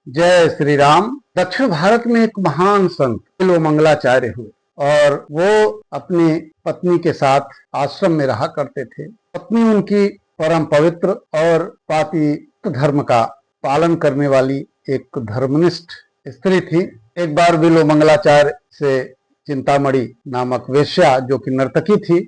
जय श्री राम। दक्षिण भारत में एक महान संत बिल्वमंगलाचार्य हुए और वो अपनी पत्नी के साथ आश्रम में रहा करते थे। पत्नी उनकी परम पवित्र और पाति धर्म का पालन करने वाली एक धर्मनिष्ठ स्त्री थी। एक बार बिल्वमंगलाचार्य से चिंतामणि नामक वेश्या जो कि नर्तकी थी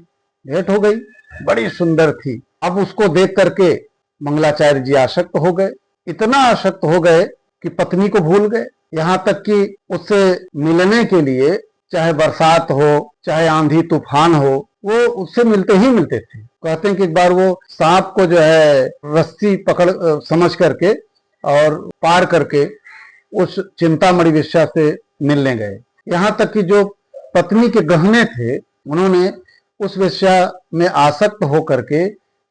भेंट हो गई। बड़ी सुंदर थी। अब उसको देख करके मंगलाचार्य जी आसक्त हो गए। इतना आसक्त हो गए कि पत्नी को भूल गए। यहाँ तक कि उससे मिलने के लिए चाहे बरसात हो चाहे आंधी तूफान हो वो उससे मिलते ही मिलते थे। कहते हैं कि एक बार वो सांप को जो है रस्सी पकड़ समझ करके और पार करके उस चिंतामणि वेश्या से मिलने गए। यहाँ तक कि जो पत्नी के गहने थे उन्होंने उस वेश्या में आसक्त होकर के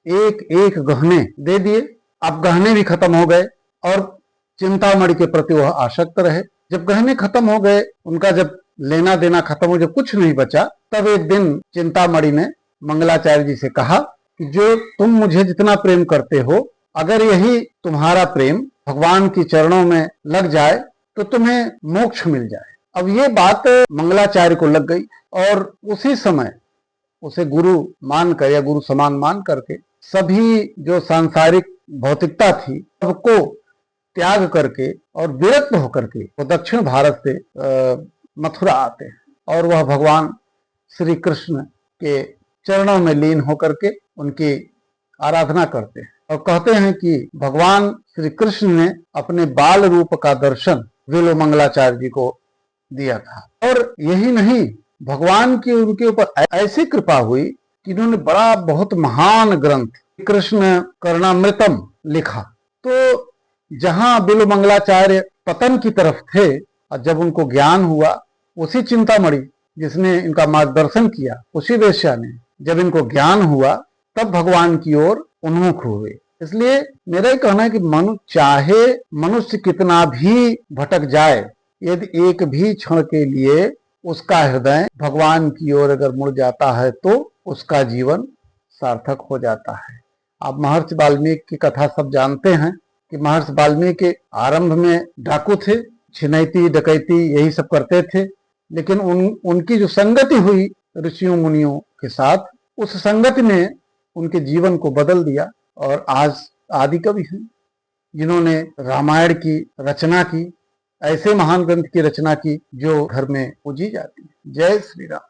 एक एक गहने दे दिए। अब गहने भी खत्म हो गए और चिंतामणि के प्रति वह आसक्त रहे। जब गहने खत्म हो गए, उनका जब लेना देना खत्म हो, जब कुछ नहीं बचा, तब एक दिन चिंतामणि ने मंगलाचार्य जी से कहा कि जो तुम मुझे जितना प्रेम करते हो, अगर यही तुम्हारा प्रेम भगवान की चरणों में लग जाए तो तुम्हें मोक्ष मिल जाए। अब ये बात मंगलाचार्य को लग गई और उसी समय उसे गुरु मानकर या गुरु समान मान करके सभी जो सांसारिक भौतिकता थी सबको त्याग करके और विरक्त होकर के वो दक्षिण भारत से मथुरा आते हैं और वह भगवान श्री कृष्ण के चरणों में लीन होकर के उनकी आराधना करते हैं और कहते हैं कि भगवान श्री कृष्ण ने अपने बाल रूप का दर्शन बिल्वमंगलाचार्य जी को दिया था। और यही नहीं, भगवान की उनके ऊपर ऐसी कृपा हुई कि इन्होंने बड़ा बहुत महान ग्रंथ कृष्ण करणामृतम लिखा। तो जहां बिल्वमंगलाचार्य पतन की तरफ थे और जब उनको ज्ञान हुआ, उसी चिंतामणि जिसने इनका मार्गदर्शन किया, उसी वेश्या ने जब इनको ज्ञान हुआ तब भगवान की ओर उन्मुख हुए। इसलिए मेरा ही कहना है कि चाहे मनुष्य कितना भी भटक जाए, यदि एक भी क्षण के लिए उसका हृदय भगवान की ओर अगर मुड़ जाता है तो उसका जीवन सार्थक हो जाता है। आप महर्षि वाल्मीकि की कथा सब जानते हैं कि महर्षि वाल्मीकि के आरंभ में डाकू थे, छिनैती डकैती यही सब करते थे, लेकिन उनकी जो संगति हुई ऋषियों मुनियों के साथ, उस संगति ने उनके जीवन को बदल दिया और आज आदि कवि हैं जिन्होंने रामायण की रचना की, ऐसे महान ग्रंथ की रचना की जो घर में पूजी जाती है। जय श्री राम।